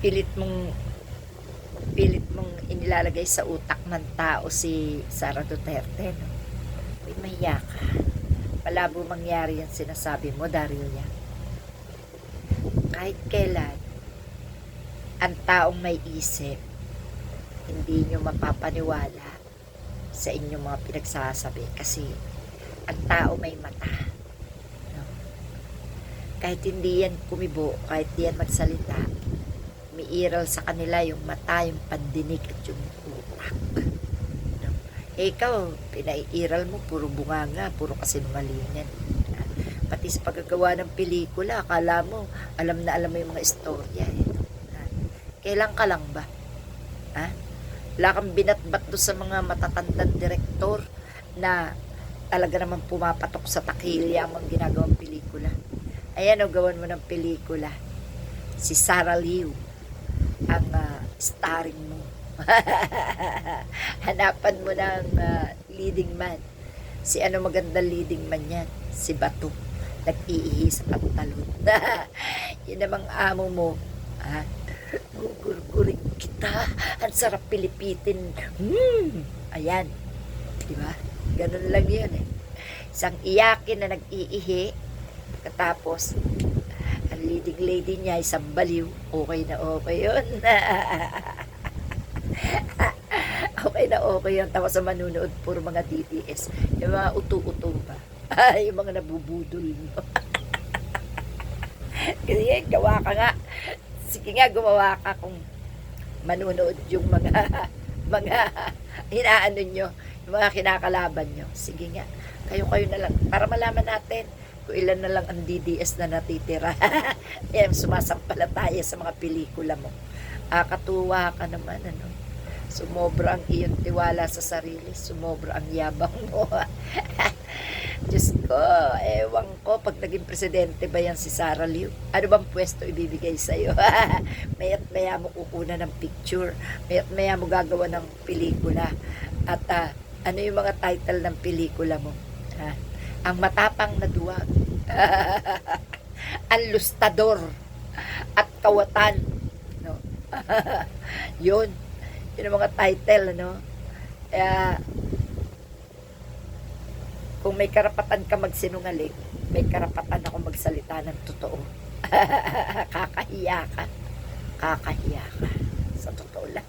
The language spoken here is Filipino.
pilit mong inilalagay sa utak ng tao si Sara Duterte, no? Uy, mahiya ka. Malabo mangyari yan sinasabi mo, Daryl yan. Kahit kailan, ang taong may isip, hindi nyo mapapaniwala sa inyong mga pinagsasabi kasi ang tao may mata, no? Kahit hindi yan kumibo, kahit di yan magsalita, umiiral sa kanila yung mata, yung pandinig at yung utak, no? Ikaw, pinaiiral mo, puro bunganga, puro kasinungalingan. Pati sa paggagawa ng pelikula, akala mo, alam na alam mo yung mga istorya. Kailan ka lang ba? Ha? Wala kang binatbat doon sa mga matatandang direktor na talaga naman pumapatok sa takilya ang ginagawang pelikula. Ayan o, gawan mo ng pelikula. Si Sara Liu ang starring mo. Hanapan mo ng leading man. Si ano magandang leading man yan? Si Bato. Nag-iihi sa pantalon. Yun namang amo mo. Gugurgurin kita. Ang sarap pilipitin. Ayan. Diba? Ganun lang yun eh. Isang iyakin na nag-iihi. Katapos, ang leading lady niya, isang baliw. Okay na okay yun. Okay na okay yun. Tapos sa manunood, puro mga DDS. Yung mga utu-utu ba? Yung mga nabubudol. Kasi gawa ka nga. Sige nga, gumawa ka kung manunood yung mga inaano nyo, yung mga kinakalaban nyo. Sige nga, kayo na lang. Para malaman natin kung ilan na lang ang DDS na natitira. Yan, sumasampalataya sa mga pelikula mo. Katuwa ka naman, ano. Sumobra ang iyong tiwala sa sarili. Sumobra ang yabang mo. Diyos ko, ewan ko, pag naging presidente ba yan si Sara Liu? Ano bang pwesto ibibigay sa'yo? Maya't maya mo kukunan ng picture. Maya't maya mo gagawa ng pelikula. At ano yung mga title ng pelikula mo? Ang matapang na duwag. Ang lustador. At kawatan. No? Yun. Yun ang mga title, ano? Kung may karapatan ka magsinungaling, may karapatan ako magsalita ng totoo. Kakahiya ka. Kakahiya ka. Sa totoo lang.